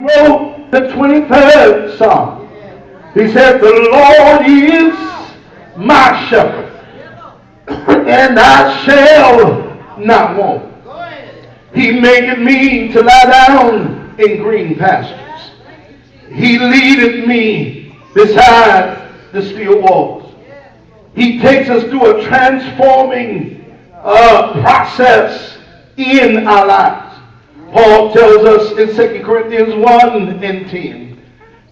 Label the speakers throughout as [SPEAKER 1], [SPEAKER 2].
[SPEAKER 1] wrote the 23rd Psalm. He said, the Lord is my shepherd, and I shall not want. He maketh me to lie down in green pastures. He leadeth me beside the still waters. He takes us through a transforming process in our lives. Paul tells us in 2 Corinthians 1 and 10.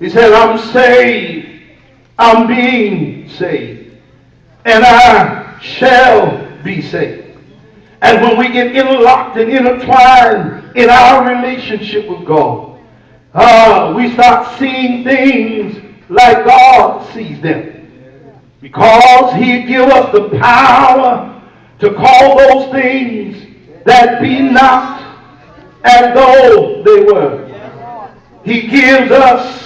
[SPEAKER 1] He said, I'm saved, I'm being saved, and I shall be saved. And when we get interlocked and intertwined in our relationship with God, we start seeing things like God sees them. Because He give us the power to call those things that be not as though they were. He gives us,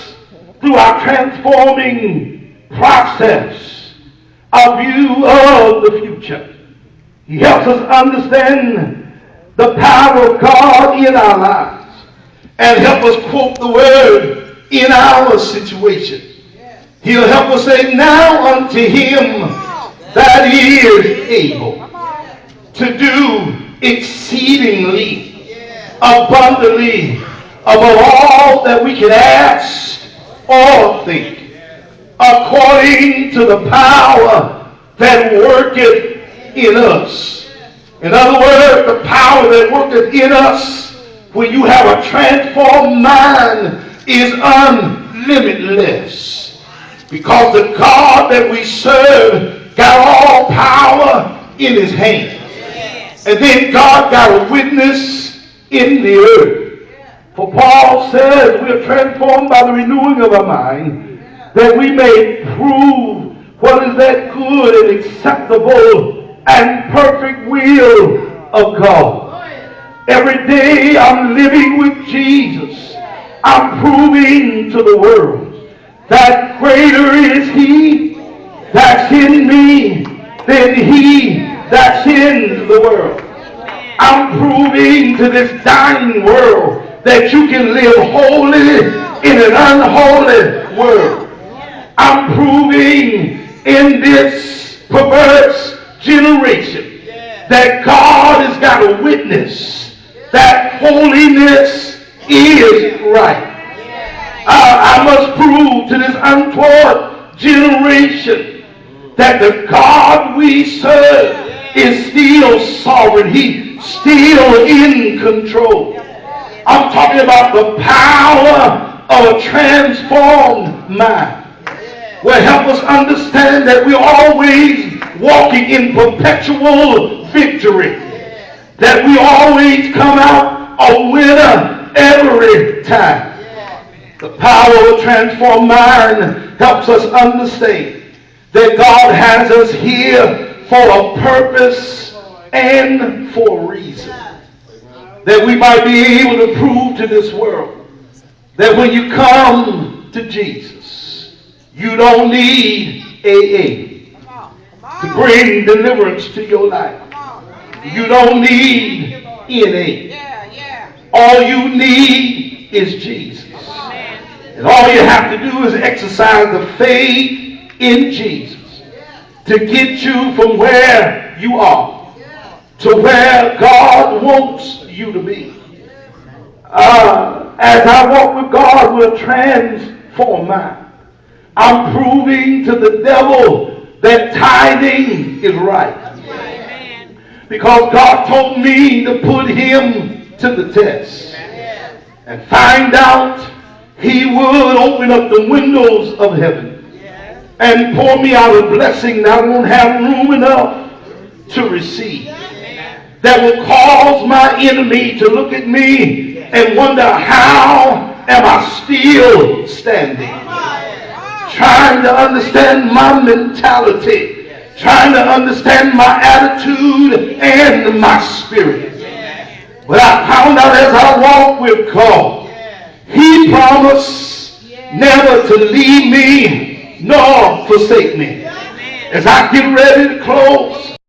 [SPEAKER 1] through our transforming process, a view of the future. He helps us understand the power of God in our lives and help us quote the word in our situation. He'll help us say, now unto him that is able to do exceedingly abundantly above all that we can ask or think, according to the power that worketh in us. In other words, the power that worketh in us when you have a transformed mind is unlimitless. Because the God that we serve got all power in his hand. And then God got a witness in the earth. For Paul says we are transformed by the renewing of our mind, that we may prove what is that good and acceptable and perfect will of God. Every day I'm living with Jesus. I'm proving to the world that greater is he that's in me than he that's in the world. I'm proving to this dying world that you can live holy in an unholy world. I'm proving in this perverse generation that God has got a witness that holiness is right. I must prove to this untoward generation that the God we serve is still sovereign. He's still in control. I'm talking about the power of a transformed mind. Will help us understand that we're always walking in perpetual victory. That we always come out a winner every time. The power of a transformed mind helps us understand that God has us here for a purpose and for a reason. That we might be able to prove to this world that when you come to Jesus, you don't need AA to bring deliverance to your life. You don't need NA. All you need is Jesus. And all you have to do is exercise the faith in Jesus to get you from where you are to where God wants you to be. As I walk with God, we'll transform mine. I'm proving to the devil that tithing is right. Because God told me to put him to the test and find out he would open up the windows of heaven and pour me out a blessing that I won't have room enough to receive. That will cause my enemy to look at me and wonder, how am I still standing? Trying to understand my mentality, trying to understand my attitude and my spirit. But I found out as I walk with God, he promised never to leave me nor forsake me. As I get ready to close,